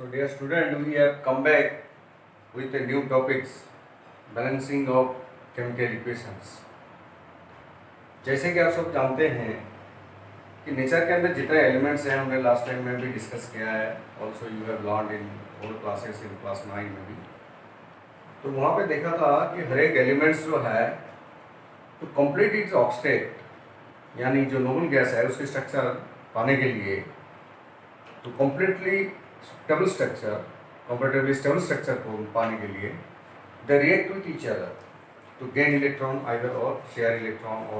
So dear student, we have come back with a new topics, balancing of chemical equations. जैसे कि आप सब जानते हैं कि नेचर के अंदर जितने एलिमेंट्स हैं हमने लास्ट टाइम में भी डिस्कस किया है, also you have learn in all classes in class 9 में भी। तो वहाँ पे देखा था कि हर एक एलिमेंट्स जो है तो कंप्लीट इट्स ऑक्टेट यानी जो नोबल गैस है उसकी स्ट्रक्चर पाने के लिए तो completely stable structure comparatively stable structure को पाने के लिए they react with each other to gain electron either or share electron or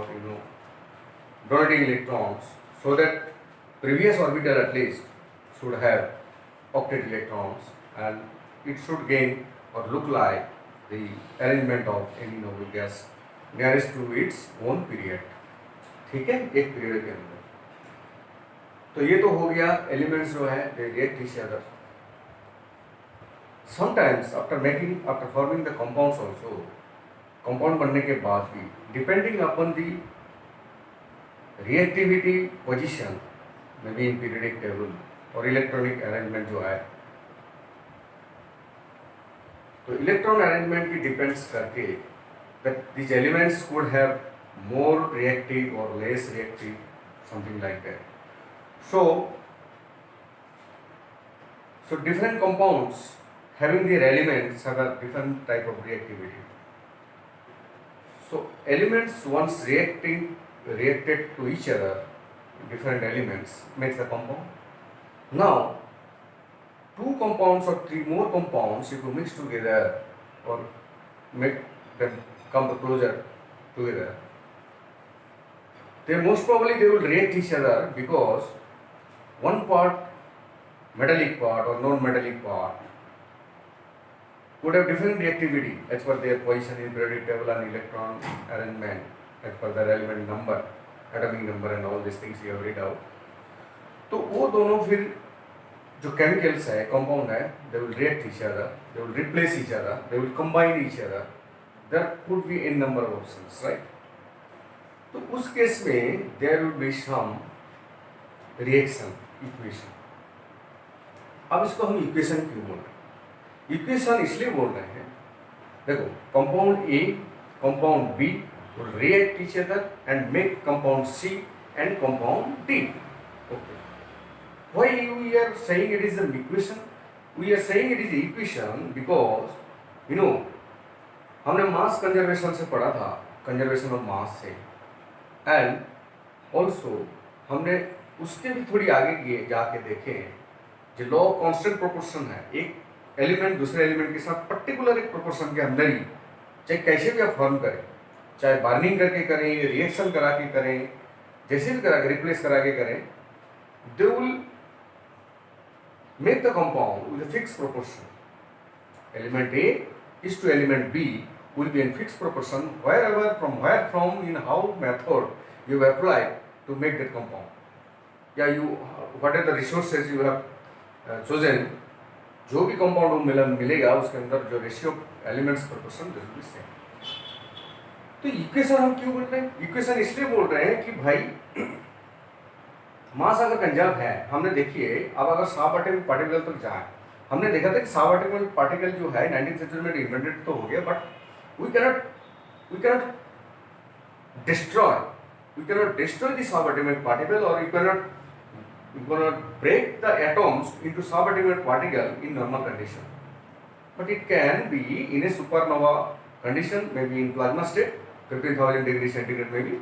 donating electrons, so that previous orbital at least should have octet electrons and it should gain or look like the arrangement of any noble gas nearest to its own period. ठीक है, एक period के अंदर। तो ये तो हो गया एलिमेंट्स जो है they react each other. Sometimes after forming the compounds also, compound बनने के बाद भी depending upon the reactivity position में भी इन पीरियडिक टेबल और इलेक्ट्रॉनिक अरेंजमेंट जो है तो इलेक्ट्रॉन अरेंजमेंट की डिपेंड्स करके that this elements could have more reactive और less reactive something like that. so different compounds having their elements have a different type of reactivity. So elements once reacted to each other, different elements makes the compound. Now, two compounds or three more compounds, if you mix together or make them come closer together, they most probably they will react each other because one part, metallic part or non-metallic part, would have different reactivity as per their position in periodic table and electron arrangement as per their element number, atomic number and all these things you have read out. तो वो दोनों फिर जो chemicals है, compound है, they will react each other, they will replace each other, they will combine each other. There could be n number of options, right? तो उस case में there will be some reaction equation. अब इसको हम equation क्यों बोल रहे हैं? इक्वेशन इसलिए बोल रहे हैं, देखो compound A compound B will react each other and make compound C and compound D. Okay. Why we are saying it is an equation? We are saying it is an equation because हमने mass conservation से पढ़ा था, conservation of mass से, and also हमने उसके भी थोड़ी आगे गए जाके देखे जो लॉ ऑफ कांस्टेंट प्रोपोर्शन है, एक एलिमेंट दूसरे एलिमेंट के साथ पर्टिकुलर एक प्रोपोर्शन के अंदर ही चाहे कैसे भी आप फॉर्म करें, चाहे बार्निंग करके करें, रिएक्शन करा के करें, जैसे भी करा के रिप्लेस करा के करें, they will make the compound with a fix proportion. Element A is to element B will be in fix proportion where from in how method you have applied to make that compound. या you what are the resources you have chosen, जो भी compound मिलेगा उसके अंदर जो ratio elements proportion जरूरी से. तो इक्वेशन हम क्यों बोल रहे हैं? इक्वेशन इसलिए बोल रहे हैं कि भाई मास अगर कंजर्व है, हमने देखिए अब अगर साबअटोमिक पार्टिकल तक जाए, हमने देखा था कि साबअटोमिक पार्टिकल जो है 19th सेंचुरी में इन्वेंटेड तो हो गया, but we cannot destroy the subatomic particle और you cannot break the atoms into subatomic particle in normal condition, but it can be in a supernova condition, maybe in plasma state 15,000 degrees centigrade maybe,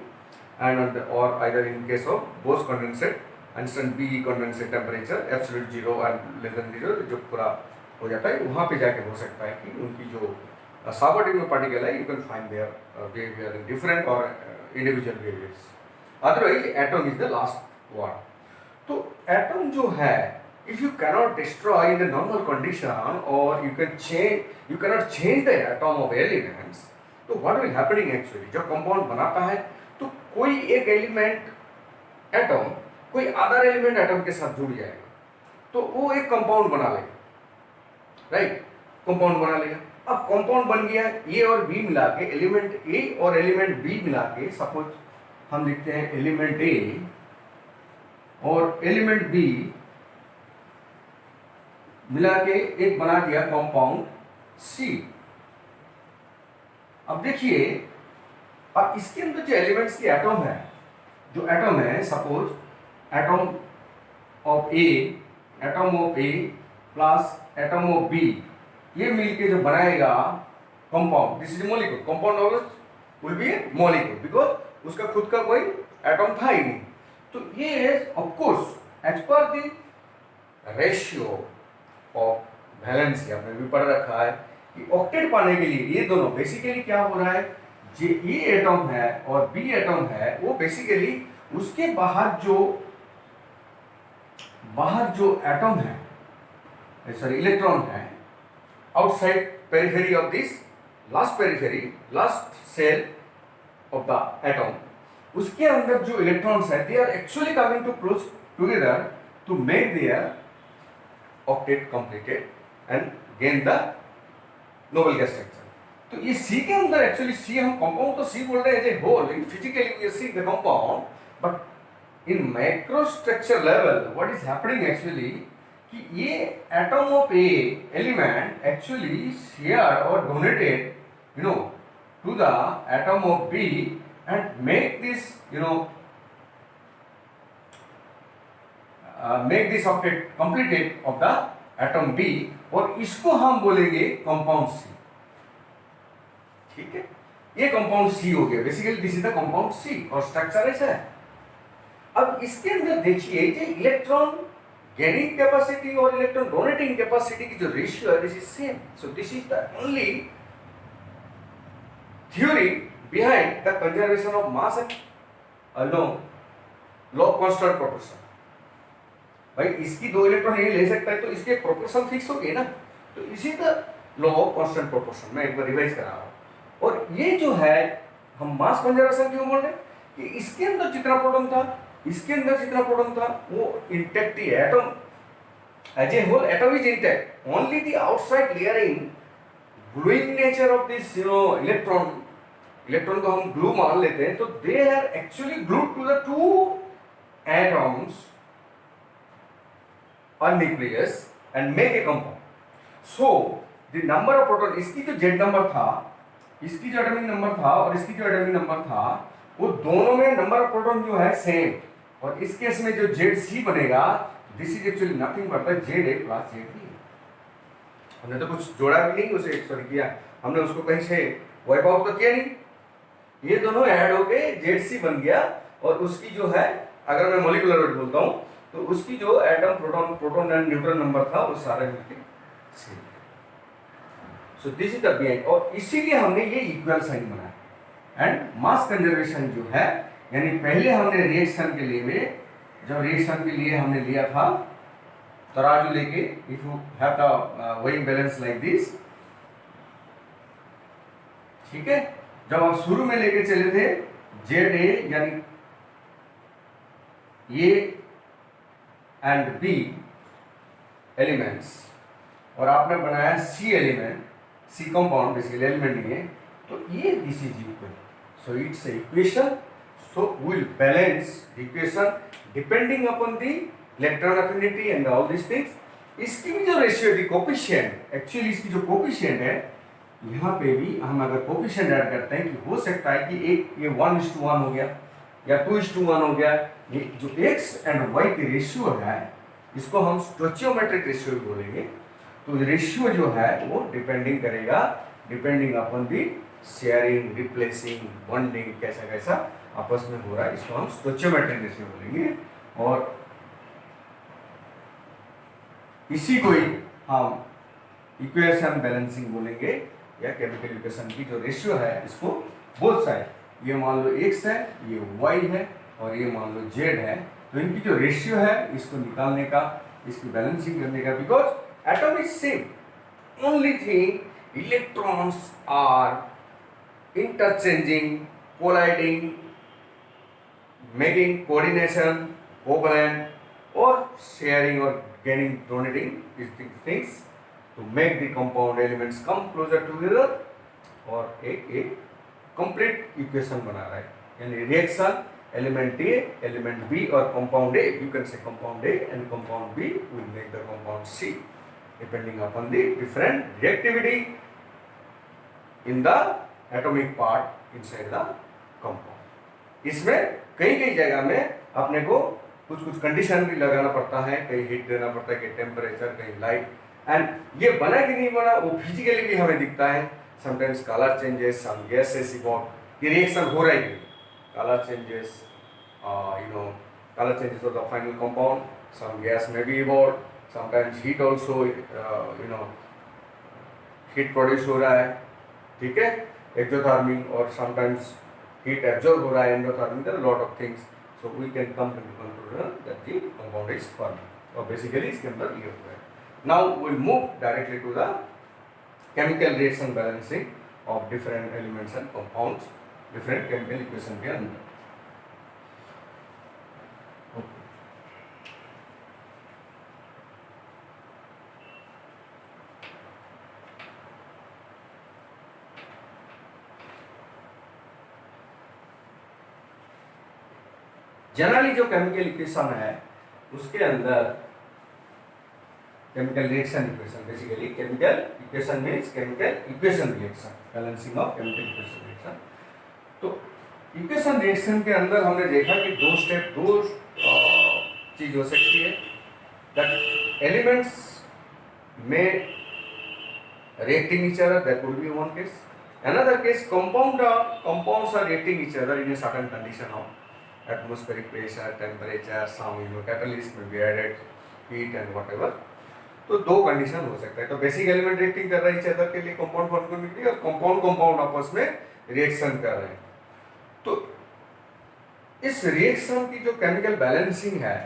and or either in case of Bose condensate, instant B condensate temperature absolute 0 and less than 0 जो पूरा हो जाता है, वहाँ पे जाके हो सकता है कि उनकी जो subatomic particle है you can find their behavior in different or individual behaviors. Otherwise atom is the last one. तो एटम जो है, if you cannot destroy in the normal condition और you cannot change the atom of elements, तो what will happening actually, जब compound बनाता है तो कोई एक एलिमेंट एटम कोई अदर एलिमेंट एटम के साथ जुड़ जाएगा, तो वो एक कंपाउंड बना लेगा, राइट? कंपाउंड बना लेगा. अब कंपाउंड बन गया, ए और बी मिला के, एलिमेंट ए और एलिमेंट बी मिला के, सपोज हम लिखते हैं एलिमेंट ए और एलिमेंट बी मिला के एक बना दिया कंपाउंड सी। अब देखिए, अब इसके अंदर जो एलिमेंट्स की एटम है, जो एटम है, suppose atom of A, atom of A plus atom of B, ये मिलके जो बनाएगा compound, this is molecule. Compound always will be a molecule because उसका खुद का कोई एटम था ही नहीं। तो ये ऑफ कोर्स एज पर द रेशियो ऑफ वैलेंसी, आपने भी पढ़ रखा है कि ऑक्टेट पाने के लिए ये दोनों बेसिकली क्या हो रहा है, जो ए एटम है और बी एटम है, वो बेसिकली उसके बाहर जो एटम है, सॉरी इलेक्ट्रॉन है, outside periphery of this last cell of the atom, उसके अंदर जो इलेक्ट्रॉन्स है, they are actually coming to close together to make their octet completed and gain the noble gas structure. तो ये सी के अंदर एक्चुअली सी, हम कंपाउंड तो सी बोल रहे हैं as a whole, in physically we see the compound, but in micro structure level what is happening actually कि ये atom of A element actually share और donated to the atom of B and make this make this octet completed of the atom B, और इसको हम बोलेंगे compound सी। ठीक है, ये कंपाउंड सी हो गया, basically this is the compound C और स्ट्रक्चर ऐसा है। अब इसके अंदर देखिए ये इलेक्ट्रॉन गेनिंग कैपेसिटी और इलेक्ट्रॉन डोनेटिंग कैपेसिटी की जो रेशियो है, this is same. So this is the only theory behind the conservation of mass and law of constant proportion। भाई इसकी दो इलेक्ट्रॉन ये ले सकता है तो इसके प्रोपोर्शन फिक्स हो गए ना, तो इसी the law of constant proportion. मैं एक बार रिवाइज करा रहा हूँ। और ये जो है हम मास कंजर्वेशन क्यों बोल रहे हैं कि इसके अंदर जितना प्रोटॉन था, इसके अंदर जितना प्रोटॉन था वो इंटैक्ट ही, atom as a whole atom is intact, only the outside layering gluing nature of this electron को हम ग्लू मान लेते हैं, तो they are actually glued to the two atoms और nucleus and make a compound. So the number of proton, इसकी जो Z number था, इसकी जो एटॉमिक नंबर था और इसकी जो एटॉमिक नंबर था, वो दोनों में नंबर ऑफ प्रोटॉन जो है सेम, और इस केस में जो जेड सी बनेगा, this is actually nothing but the Z A plus Z B. हमने तो कुछ जोड़ा भी नहीं, उसे सॉरी किया हमने, उसको कहीं से वाइप आउट तो किया नहीं, ये दोनों ऐड हो गए, जेड सी बन गया। और उसकी जो है, अगर मैं मॉलिक्यूलर वेट बोलता हूँ, तो उसकी जो atom proton and neutron number था वो सारे मिलके same. So this is the behind, और इसीलिए हमने ये इक्वल साइन बनाया। एंड मास कंजर्वेशन जो है, यानी पहले हमने रिएक्शन के लिए, जब रिएक्शन के लिए हमने लिया था तराजू लेके, if you have the weighing balance like this, ठीक है, जब हम शुरू में लेके चले थे जेड ए यानी ए एंड बी एलिमेंट्स, और आपने बनाया C element, C compound basically element ये, तो ये this is equal. So it's a equation, so will balance the equation depending upon the electron affinity and all this things. इसकी भी जो ratio दी coefficient, actually इसकी जो कोफिशिएंट है, यहाँ पे भी हम अगर कोफिशिएंट ऐड करते हैं कि हो सकता है कि एक ये 1:1 हो गया या 2:1 हो गया, ये जो x एंड y की रेशियो है, इसको हम स्टोचियोमेट्रिक रेशियो बोलेंगे। तो रेशियो जो है वो डिपेंडिंग करेगा, डिपेंडिंग अपॉन दी शेयरिंग, रिप्लेसिंग, बॉन्डिंग, कैसा कैसा आपस में हो रहा है, इसको हम स्टोचियोमेट्रिक रेशियो बोलेंगे। और इसी को ही हम इक्वेशन बैलेंसिंग बोलेंगे, या केमिकल इक्वेशन की जो रेशियो है, इसको बोथ साइड, ये मान लो x है, ये y है, और ये मान लो z है, तो इनकी जो रेशियो है इसको निकालने का, इसकी बैलेंसिंग करने का, because atom is same, only thing electrons are interchanging, colliding, making coordination, covalent और शेयरिंग और gaining, donating these things to make the compound elements come closer together, और एक complete equation बना रहा है, यानी reaction element A, element B और compound A, you can say compound A and compound B will make the compound C। Depending upon the different reactivity in the atomic part inside the compound. इसमें कई कई जगह में अपने को कुछ कुछ कंडीशन भी लगाना पड़ता है, कहीं हीट देना पड़ता है, कहीं टेम्परेचर, कहीं लाइट, एंड ये बना कि नहीं बना वो फिजिकली भी हमें दिखता है। Sometimes colour changes, some gases evolve, ये रिएक्शन हो रहा है, colour changes, color changes of the final compound, some gas may be evolved, sometimes heat also heat produce हो रहा है, ठीक है, एक्सोथर्मिक, और sometimes heat absorb हो रहा है, endothermic, there are a lot of things, so we can come to the conclusion that the compound is forming, और basically इसके अंदर ये होता है। Now we'll move directly to the chemical reaction balancing of different elements and compounds, different chemical equation के अंदर। Generally जो chemical equation है उसके अंदर chemical reaction equation, basically chemical equation means chemical equation reaction, balancing of chemical equation reaction. तो equation reaction के अंदर हमने देखा कि दो स्टेप, दो चीज हो सकती है, दैट एलिमेंट्स में reacting each other, that could be one case. Another case, compounds are reacting each other in a certain condition of atmospheric pressure, temperature, some catalyst may be added, heat and whatever. तो दो condition हो सकता है। तो basic element reacting कर रहा है each other के लिए कंपाउंड फॉर्म करने के लिए, और कंपाउंड आपस में रिएक्शन कर रहे हैं। तो इस रिएक्शन की जो केमिकल बैलेंसिंग है,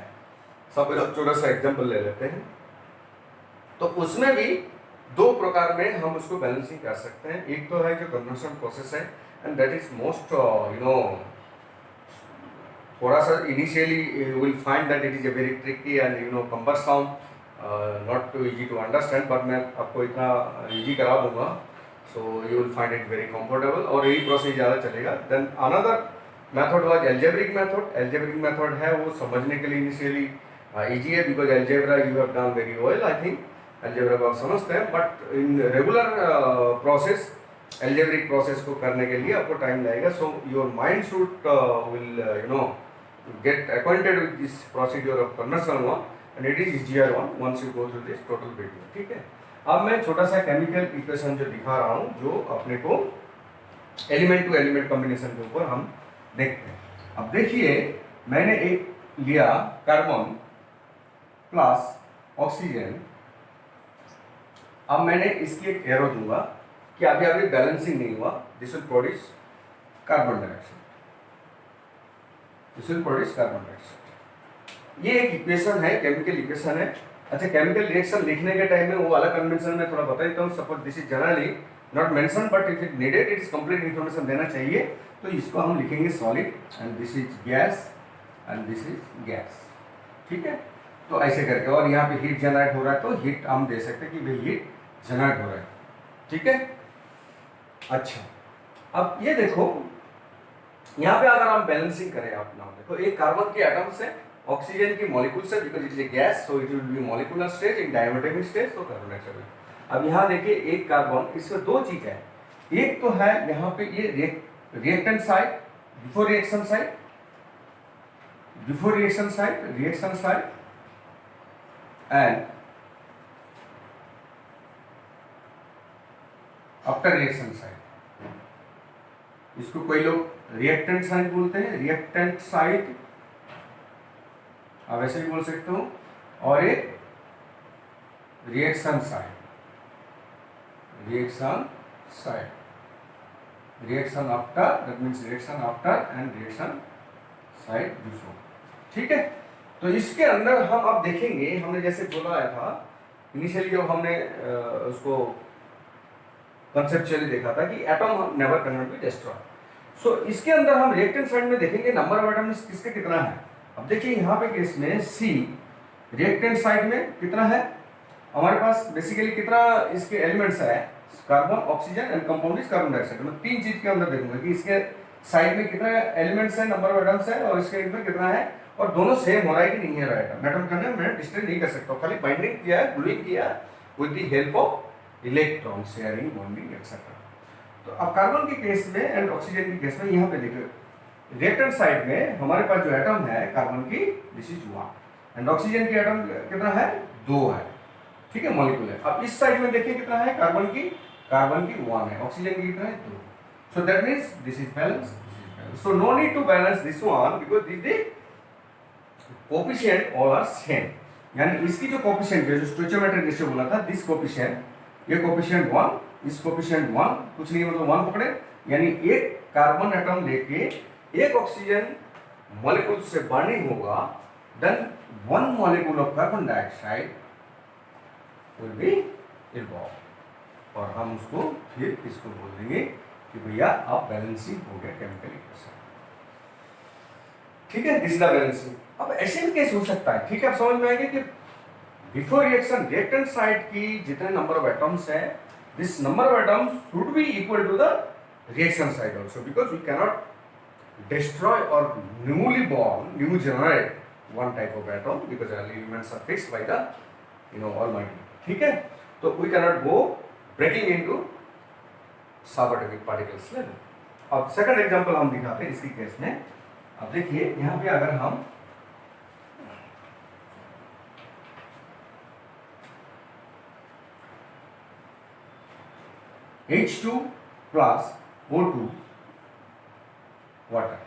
सब छोटा सा एग्जांपल ले लेते हैं। तो उसमें भी दो प्रकार में हम उसको बैलेंसिंग कर सकते हैं। एक तो है जो कन्वर्शन प्रोसेस है, एंड दैट इज मोस्ट थोड़ा सा initially you will find that it is a very tricky and cumbersome, not too easy to understand, but मैं आपको इतना इजी करा दूंगा, so you will find it very comfortable, और यही प्रोसेस ज़्यादा चलेगा। Then another method was algebraic method. Algebraic method है वो समझने के लिए इनिशियली इजी है, because algebra you have done very well, I think algebra को आप समझते हैं, but in regular process algebraic process को करने के लिए आपको टाइम लगेगा। So your mind should will get acquainted with this procedure of conversion one, and it is easier one once you go through this total video, ठीक है। अब मैं छोटा सा केमिकल इक्वेशन जो दिखा रहा हूँ, जो अपने को एलिमेंट टू एलिमेंट कॉम्बिनेशन के ऊपर हम देखते हैं। अब देखिए, मैंने एक लिया कार्बन प्लस ऑक्सीजन। अब मैंने इसकी एक एरो दूंगा कि अभी अभी बैलेंसिंग नहीं हुआ, this will produce carbon dioxide, this will produce carbon dioxide. ये एक इक्वेशन है, केमिकल इक्वेशन है। अच्छा, केमिकल रिएक्शन लिखने के टाइम में वो अलग कन्वेंशन में थोड़ा बता देता हूँ। Suppose this is generally not mention, but if it needed it is complete information देना चाहिए, तो इसको हम लिखेंगे solid, and this is gas, and this is gas, ठीक है। तो ऐसे करके, और यहाँ पे हीट जनरेट हो रहा है, तो हीट हम दे सकते हैं कि भाई हीट जनरेट हो रहा है, ठीक है। अच्छा, अब ये देखो, यहाँ पे अगर हम बैलेंसिंग करें, आप नाम देखो, एक कार्बन के एटम से, ऑक्सीजन की मॉलिक्यूल से, because it is a gas, so it will be molecular stage in diatomic stage, तो कार्बन डाइऑक्साइड। अब यहाँ देखिए, एक कार्बन, इसमें दो चीज है। एक तो है यहाँ पे ये reactant side, before reaction side, before reaction side, reaction side, and after reaction side. इसको कोई लोग रिएक्टेंट साइड बोलते हैं, रिएक्टेंट साइड आप ऐसे भी बोल सकते हो, और एक reaction side, reaction side, reaction after, that means reaction after and reaction side before, ठीक है। तो इसके अंदर हम अब देखेंगे, हमने जैसे बोला था इनिशियली जब हमने उसको कंसेप्चुअली देखा था कि atom never can be destroy. So इसके अंदर हम रिएक्टेंट साइड में देखेंगे नंबर ऑफ एटम्स किसके कितना है। अब देखिए यहाँ पे केस में सी रिएक्टेंट साइड में कितना है हमारे पास, बेसिकली कितना इसके एलिमेंट्स है, carbon, oxygen and compound is carbon dioxide. मैं तीन चीज के अंदर देखूंगा कि इसके साइड में कितना एलिमेंट्स है, नंबर ऑफ एटम्स है, और इसके अंदर कितना है, और दोनों सेम हो रहा है कि नहीं है। एटम करने में डिस्टेंस नहीं कर सकता, खाली बाइंडिंग किया है, ग्लूइंग किया है, with the help of electron sharing bonding etcetera. तो अब कार्बन के केस में एंड ऑक्सीजन के केस में यहाँ पे देखिए रिएक्टेंट साइड में हमारे पास जो एटम है कार्बन की दिस इज 1 एंड ऑक्सीजन की एटम कितना है 2 है, ठीक है मॉलिक्यूल है। अब इस साइड में देखिए कितना है कार्बन की 1 है, ऑक्सीजन की कितना है 2। So that means this is balance, so no need to balance this one because this the coefficient all are same, यानी इसकी जो कोफिशिएंट है जो स्टोइचियोमेट्रिक रेशियो बोला था दिस कोफिशिएंट ये कोफिशिएंट 1 इस कोफिशिएंट 1 कुछ नहीं मतलब 1 पकड़े, यानी एक कार्बन एटम लेके एक ऑक्सीजन मॉलिक्यूल से बॉन्डिंग होगा then 1 molecule of carbon dioxide will be involve और हम उसको फिर इसको बोल देंगे कि भैया आप बैलेंसिंग हो गया केमिकल इक्वेशन, ठीक है दिस इज द बैलेंसिंग। अब ऐसे भी केस हो सकता है, ठीक है आप समझ में आएंगे कि बिफोर रिएक्शन रिएक्टेंट साइड की जितने नंबर ऑफ एटम्स है this number of atoms should be equal to the reaction side also because we can not destroy or newly born new generate one type of atom because all elements are fixed by the almighty, ठीक है। तो we cannot go breaking into subatomic particles level। अब second example हम दिखाते हैं इसी case में। अब देखिए यहाँ पे अगर हम H2 plus O2 वाटर,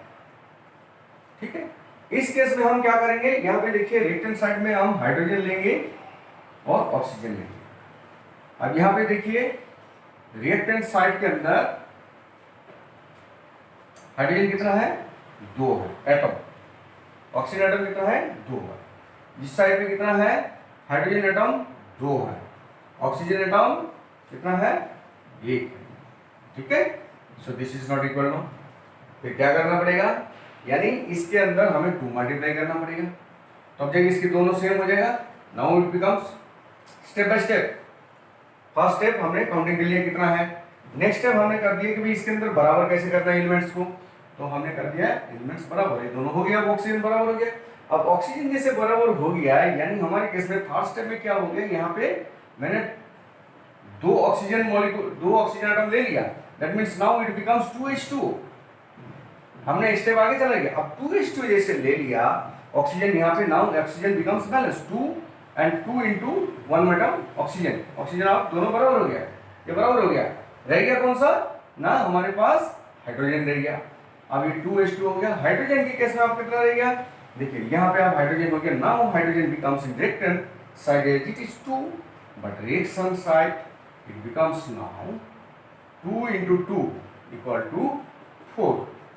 ठीक है। इस केस में हम क्या करेंगे यहाँ पे देखिए रिएक्टेंट साइड में हम हाइड्रोजन लेंगे और ऑक्सीजन लेंगे। अब यहाँ पे देखिए रिएक्टेंट साइड के अंदर हाइड्रोजन कितना है 2 है एटम, ऑक्सीजन एटम कितना है 2 है। इस साइड में कितना है हाइड्रोजन एटम 2 है, ऑक्सीजन एटम कितना है 1 है, ठीक है। So this is not equal no, फिर क्या करना पड़ेगा यानी इसके अंदर हमें 2 मल्टीप्लाई करना पड़ेगा, तो अब जब इसके दोनों सेम हो जाएगा now it becomes step by step. First step हमने काउंटिंग के लिए कितना है, नेक्स्ट स्टेप हमने कर दिया कि भाई इसके अंदर बराबर कैसे करना है एलिमेंट्स को, तो हमने कर दिया एलिमेंट्स बराबर, ये दोनों हो गया, अब ऑक्सीजन बराबर हो गया। अब ऑक्सीजन जैसे बराबर हो गया यानी हमारे केस में थर्ड स्टेप में क्या हो गया यहाँ पे मैंने 2 ऑक्सीजन मॉलिक्यूल 2 ऑक्सीजन एटम ले लिया that means now it becomes 2H2। हमने स्टेप आगे चला गया, अब 2H2 जैसे ले लिया ऑक्सीजन यहाँ पे now oxygen becomes balance 2 and 2 into 1 atom oxygen, oxygen आप दोनों बराबर हो गया, ये बराबर हो गया, रह गया कौन सा ना हमारे पास हाइड्रोजन रह गया। अब ये 2H2 हो गया, हाइड्रोजन के केस में आप कितना रह गया देखिए यहाँ पे आप हाइड्रोजन हो गया, now hydrogen becomes in reactant side it is 2 but reaction side it becomes now 2 into 2 equal to 4,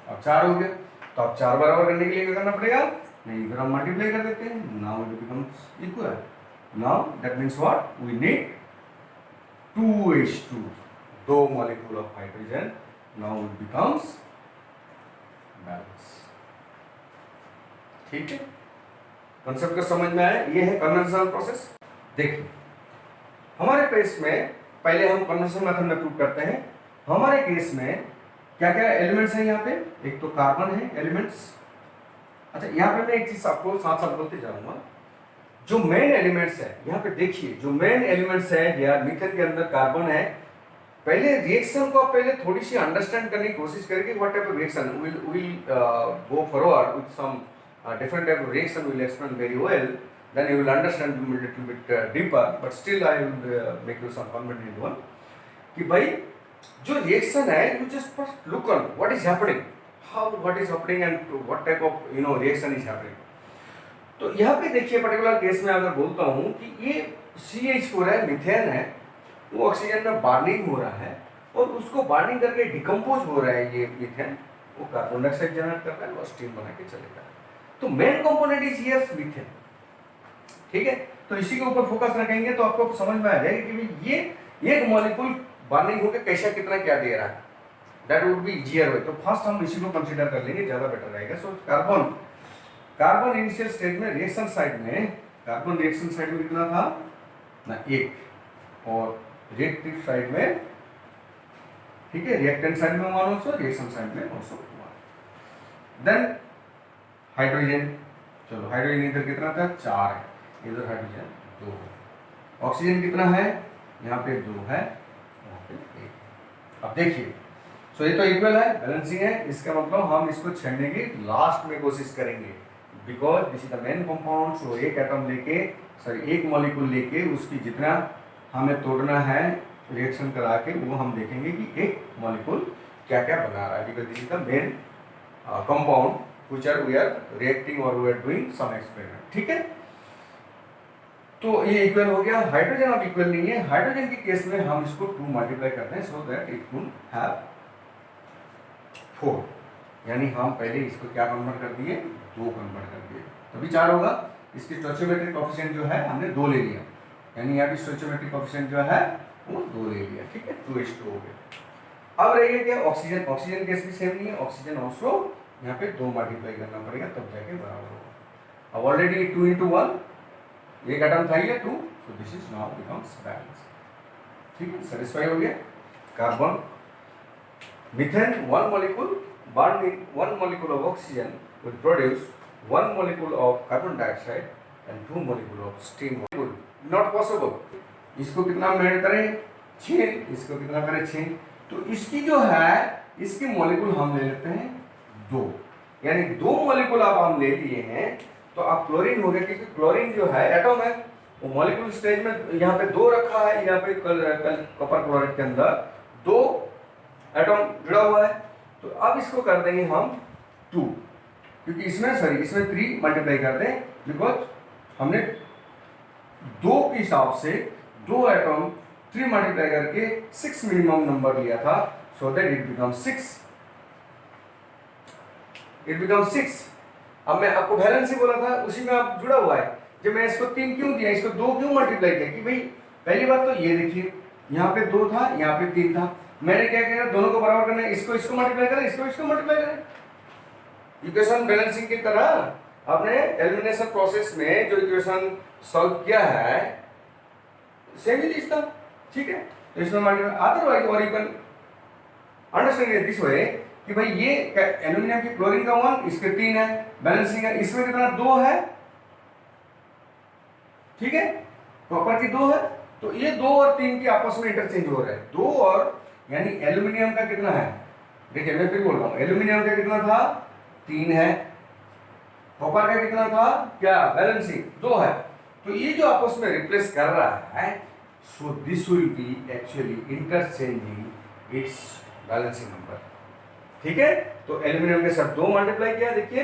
अब 4 हो गया, तो अब 4 बराबर करने के लिए क्या करना पड़ेगा नहीं फिर हम मल्टीप्लाई कर देते हैं, now it becomes equal, now that means what we need 2H2 2 molecule of hydrogen, now it becomes balance, ठीक है। कंसेप्ट का समझ में आया, ये है कन्वेंशनल प्रोसेस। देखिए हमारे केस में पहले हम कन्वेंशनल मेथड में प्रूव करते हैं। हमारे केस में क्या क्या एलिमेंट्स हैं यहाँ पे, एक तो कार्बन है एलिमेंट्स। अच्छा यहाँ पे मैं एक चीज आपको साथ साथ बोलते जाऊंगा, जो मेन एलिमेंट्स है यहाँ पे देखिए, जो मेन एलिमेंट्स है यार मीथेन के अंदर कार्बन है। पहले रिएक्शन को पहले थोड़ी सी अंडरस्टैंड करने की कोशिश करेंगे, what type of reaction will go forward with some different type of reaction will explain very well, then you will understand a little bit deeper, but still I will make you some convenient one कि भाई जो reaction है you just first look on what is happening, how what is happening and what type of reaction is happening। तो यहाँ पे देखिए particular case में अगर बोलता हूँ कि ये CH4 है मीथेन है, वो ऑक्सीजन में बार्निंग हो रहा है और उसको बार्निंग करके डिकम्पोज हो रहा है, ये मीथेन वो कार्बन डाइऑक्साइड जनरेट कर रहा है और स्टीम बना के चलेगा। तो main component is here methane, ठीक है। तो इसी के ऊपर फोकस रखेंगे तो आपको समझ में आ जाएगा कि ये एक मॉलिक्यूल बर्निंग होकर कैसा कितना क्या दे रहा है, that would be easier way. तो फर्स्ट हम इसी को कंसीडर कर लेंगे, ज्यादा बेटर रहेगा। सो कार्बन इनिशियल स्टेज में रिएक्शन साइड में, कार्बन रिएक्शन साइड में कितना था ना 1 और रिएक्टिव साइड में, ठीक है, रिएक्टेंट साइड में 1 आल्सो, रिएक्शन साइड में आल्सो 1। देन हाइड्रोजन, चलो हाइड्रोजन इधर कितना था 4 है, इधर हाइड्रोजन 2 है, ऑक्सीजन कितना है, यहाँ पे 2 है, यहाँ पे 1। अब देखिए, सो ये तो इक्वल है, बैलेंसिंग है, इसका मतलब हम इसको छेड़ने की लास्ट में कोशिश करेंगे, because this is the main compound. So एक एटम लेके, सॉरी एक मॉलिक्यूल लेके उसकी जितना हमें तोड़ना है रिएक्शन करा के, वो हम देखेंगे कि एक मॉलिक्यूल क्या क्या बना रहा है, because this is the main compound which are we are reacting और we are doing some experiment. ठीक है, तो ये इक्वल हो गया। हाइड्रोजन अब इक्वल नहीं है, हाइड्रोजन के केस में हम इसको 2 मल्टीप्लाई करते हैं so that it will have 4, यानी हम पहले इसको क्या कन्वर्ट कर दिए, 2 कन्वर्ट कर दिए, तभी 4 होगा। इसकी स्टोइचियोमेट्रिक कोएफिशिएंट जो है हमने 2 ले लिया, यानी यहाँ की स्टोइचियोमेट्रिक कोएफिशिएंट जो है वो 2 ले लिया। ठीक है, 2:2 हो गया। अब रह गया क्या, ऑक्सीजन। ऑक्सीजन केस भी सेम नहीं है, ऑक्सीजन ऑल्सो यहाँ पे 2 मल्टीप्लाई करना पड़ेगा तब जाके बराबर होगा। अब ऑलरेडी 2:1, एक एटम था ये 2, सो this is now becomes balance. ठीक है, सेटिस्फाई हो गया। Carbon, methane, 1 molecule bond in 1 molecule of oxygen will produce 1 molecule of carbon dioxide and 2 molecule of steam. Not possible. इसको कितना मेड करें, 6, इसको कितना करें 6, तो इसकी जो है इसकी मॉलिक्यूल हम ले लेते हैं 2, यानी 2 मॉलिक्यूल आप हम ले लिए हैं, तो आप क्लोरीन हो गया, क्योंकि क्लोरीन जो है एटम है, वो मॉलिक्यूल स्टेज में यहाँ पे 2 रखा है, यहाँ पे कॉपर क्लोराइड के अंदर 2 एटम जुड़ा हुआ है, तो अब इसको कर देंगे हम 2, क्योंकि इसमें 3 मल्टीप्लाई कर दें, बिकॉज हमने 2 के हिसाब से 2 एटम 3 मल्टीप्लाई करके 6 मिनिमम नंबर लिया था, सो दैट इट बिकम्स 6। अब मैं आपको बैलेंस ही बोला था, उसी में आप जुड़ा हुआ है। जब मैं इसको 3 क्यों दिया, इसको 2 क्यों मल्टीप्लाई किया, कि भाई पहली बात तो ये देखिए, यहाँ पे 2 था, यहाँ पे 3 था, मैंने क्या किया, दोनों को बराबर करना है, इसको मल्टीप्लाई करें, इसको मल्टीप्लाई करें। इक्वेशन बैलेंसिंग की तरह आपने एलिमिनेशन प्रोसेस में जो इक्वेशन सॉल्व किया है सेम ही चीज था। ठीक है, तो इसमें मल्टीप्लाई, अदरवाइज और you can understand it this way कि भाई ये एल्यूमिनियम की क्लोरीन का 1, इसके 3 है, बैलेंसिंग है, इसमें कितना 2 है। ठीक है, कॉपर की 2 है, तो ये 2 और 3 की आपस में इंटरचेंज हो रहा है, 2 और, यानी एल्यूमिनियम का कितना है, देखिए मैं फिर बोल रहा हूं, एल्यूमिनियम का कितना था 3 है, कॉपर का कितना था, क्या बैलेंसिंग 2 है, तो ये जो आपस में रिप्लेस कर रहा है, so this will be actually interchanging it's balancing number. ठीक है, तो एल्यूमिनियम के साथ 2 मल्टीप्लाई किया, देखिए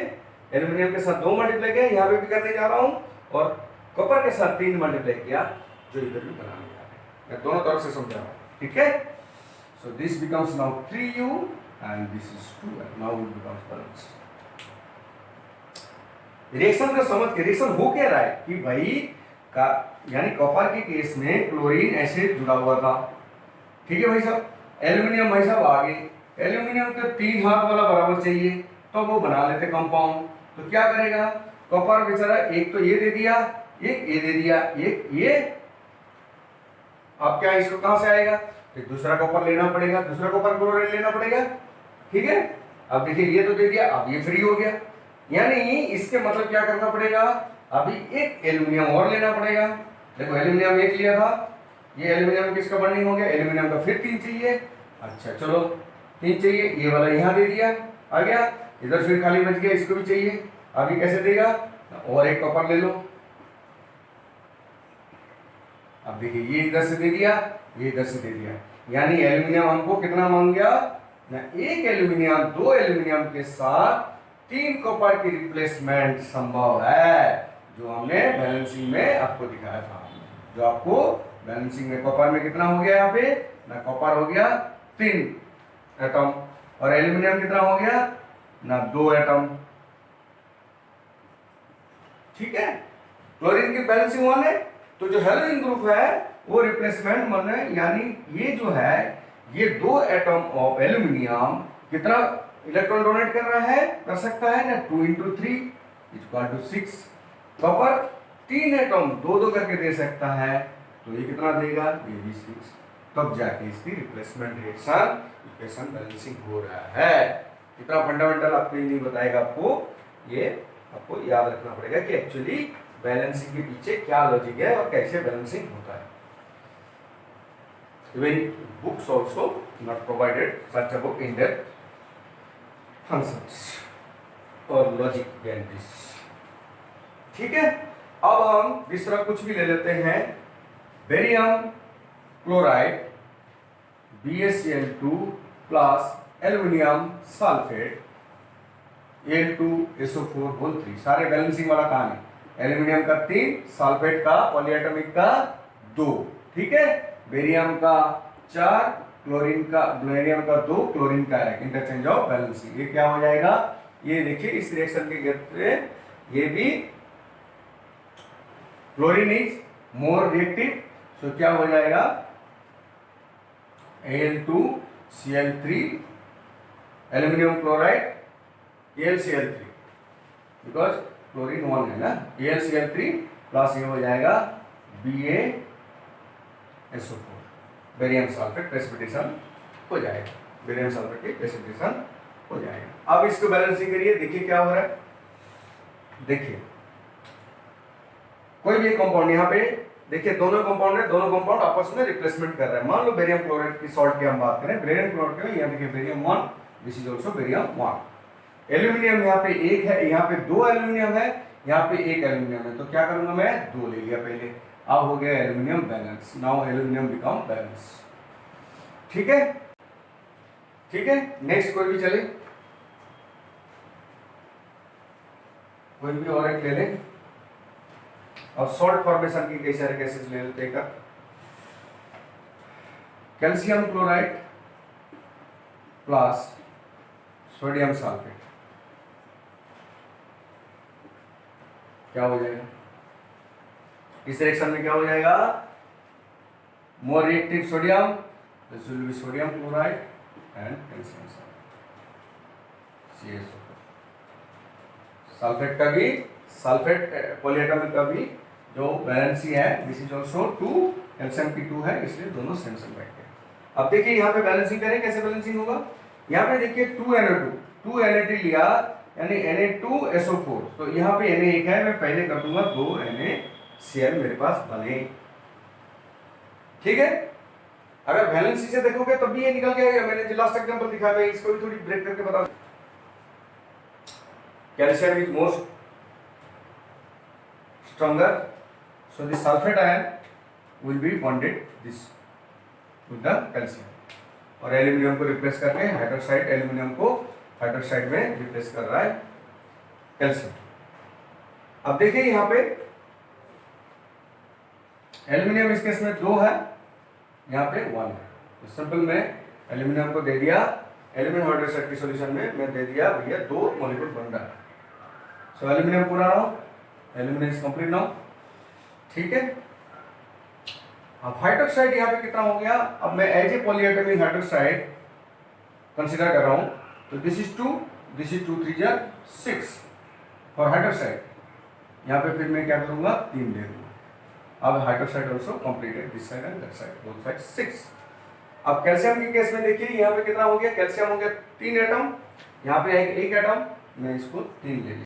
एल्यूमिनियम के साथ 2 मल्टीप्लाई किया, यहां पे भी करने जा रहा हूं, और कॉपर के साथ 3 मल्टीप्लाई किया, जो इधर भी बनाने जा रहे हैं, मैं दोनों तरफ से समझा रहा हूं। ठीक है, so this becomes now 3U and this is 2, and now it becomes balanced। Reaction को समझ के, रिएक्शन हो क्या रहा है कि भाई का, यानी कॉपर के केस में क्लोरीन ऐसे जुड़ा हुआ था। ठीक है भाई साहब, एल्यूमिनियम भाई साहब आगे, एल्यूमिनियम के 3 हाथ वाला बराबर चाहिए, तो वो बना लेते कंपाउंड, तो क्या करेगा कॉपर बेचारा, एक तो ये दे दिया, एक ये दे दिया, एक ये, अब क्या इसको कहां से आएगा, फिर दूसरा कॉपर लेना पड़ेगा, दूसरा कॉपर क्लोराइड लेना पड़ेगा। ठीक है, अब देखिए ये तो दे दिया, अब ये फ्री हो गया, यानी इसके मतलब क्या करना पड़ेगा, अभी एक एल्यूमिनियम और लेना पड़ेगा। देखो एल्यूमिनियम 1 लिया था, ये एल्यूमिनियम किसका बर्निंग हो गया, एल्यूमिनियम का फिर 3 चाहिए, अच्छा चलो 3 चाहिए, ये वाला यहाँ दे दिया, आ गया, इधर फिर खाली बच गया, इसको भी चाहिए, अभी कैसे देगा, और एक कॉपर ले लो। अब देखिए ये इधर से दे दिया, ये इधर से दे दिया, यानी एल्यूमिनियम हमको कितना मांग गया ना, 1 एल्यूमिनियम 2 एल्यूमिनियम के साथ 3 कॉपर की रिप्लेसमेंट संभव है, जो हमने बैलेंसिंग में आपको दिखाया था। जो आपको बैलेंसिंग में कॉपर में कितना हो गया, यहाँ पे ना कॉपर हो गया 3 एटम, और एल्यूमिनियम कितना हो गया ना 2 एटम। ठीक है, क्लोरीन की बैलेंसिंग 1 है, तो जो हेलोजन ग्रुप है वो रिप्लेसमेंट 1 है, यानी ये जो है ये 2 एटम ऑफ एल्यूमिनियम कितना इलेक्ट्रॉन डोनेट कर रहा है, कर सकता है ना, 2 × 3 = 6। कॉपर 3 एटम 2 करके दे सकता है, तो ये कितना देगा, ये भी 6, तब जाके इसकी रिप्लेसमेंट रिएक्शन इक्वेशन बैलेंसिंग हो रहा है। इतना फंडामेंटल आपको ये नहीं बताएगा, आपको ये आपको याद रखना पड़ेगा कि एक्चुअली बैलेंसिंग के पीछे क्या लॉजिक है और कैसे बैलेंसिंग होता है. Even books also not provided such a book in their functions और लॉजिक behind this. ठीक है, अब हम दूसरा कुछ भी ले लेते हैं. Barium chloride BaCl2 plus aluminium sulphate Al2SO4 सारे बैलेंसिंग वाला काम है. एल्यूमिनियम का 3, सल्फेट का पॉलीएटॉमिक का 2. ठीक है, बेरियम का 4, क्लोरीन का 2, क्लोरीन का 1. Interchange of balancing. ये क्या हो जाएगा, ये देखिए इस रिएक्शन के गेट ये भी क्लोरीन इज मोर रिएक्टिव, सो क्या हो जाएगा Al2Cl3 aluminium chloride AlCl3 because chlorine 1 है ना. AlCl3 प्लस ये हो जाएगा BaSO4 बेरियम सल्फेट प्रेसिपिटेशन हो जाएगा. बेरियम सल्फेट की प्रेसिपिटेशन हो जाएगा. अब इसको बैलेंसिंग करिए, देखिए क्या हो रहा है. देखिए कोई भी कंपाउंड यहाँ पे देखिए, दोनों कंपाउंड है, दोनों कंपाउंड आपस में रिप्लेसमेंट कर रहे हैं. मान लो बेरियम क्लोराइड की सॉल्ट की हम बात करें, बेरियम क्लोराइड के यहाँ देखिए barium 1, this is also barium 1. Aluminium यहाँ पे 1 है, यहाँ पे 2 एल्यूमिनियम है, यहाँ पे 1 एल्यूमिनियम है. तो क्या करूंगा मैं, 2 ले लिया पहले. अब हो गया aluminium balance. Now aluminium become balance. ठीक है, ठीक है. नेक्स्ट कोई भी चले, कोई भी और एक ले लें. अब सॉल्ट फॉर्मेशन की कई सारे केसेस ले लेते हैं. Calcium chloride plus sodium sulphate क्या हो जाएगा, इस रिएक्शन में क्या हो जाएगा, more reactive sodium, this will be sodium chloride and calcium sulphate. Sulphate का भी, सल्फेट पॉलीएटॉमिक का भी जो वैलेंसी है, दिस इज आल्सो 2, कैल्शियम की 2 है, इसलिए दोनों सेम सेम बैठे हैं. अब देखिए यहाँ पे बैलेंसिंग करें, कैसे बैलेंसिंग होगा. यहाँ पे देखिए 2 Na2 लिया यानी Na2SO4. तो यहाँ पे Na एक है, मैं पहले कर दूंगा 2 NaCl मेरे पास बने. ठीक है, अगर बैलेंसी से देखोगे तब भी ये निकल के आएगा. मैंने जो लास्ट एग्जांपल दिखाया है, इसको भी थोड़ी ब्रेक करके बता. Calcium is most stronger, so the sulfate ion will be bonded this with the calcium. और एल्यूमिनियम को रिप्लेस करके हाइड्रोक्साइड, एल्यूमिनियम को हाइड्रोक्साइड में रिप्लेस कर रहा है कैल्शियम. अब देखिए यहाँ पे एल्यूमिनियम इस केस में 2 है, यहाँ पे 1 है. तो सिंपल में एल्यूमिनियम को दे दिया, एल्यूमिनियम हाइड्रोक्साइड की सॉल्यूशन में मैं दे दिया भैया 2 मॉलिक्यूल बन रहा है. सो एल्यूमिनियम पूरा रहा, एल्यूमिनियम इज कंप्लीट नाउ. ठीक है, अब हाइड्रोक्साइड यहाँ पे कितना हो गया. अब मैं as a polyatomic hydroxide consider कर रहा हूं, तो दिस इज 2, दिस इज 2 3 जा 6 फॉर हाइड्रोक्साइड. यहाँ पे फिर मैं क्या करूंगा, 3 ले लूंगा. अब hydroxide also completed, this side and that side, both side 6. अब कैल्शियम के केस में देखिए यहाँ पे कितना हो गया, कैल्शियम हो गया 3 एटम, यहाँ पे एक एटम, मैं इसको 3 ले लिया.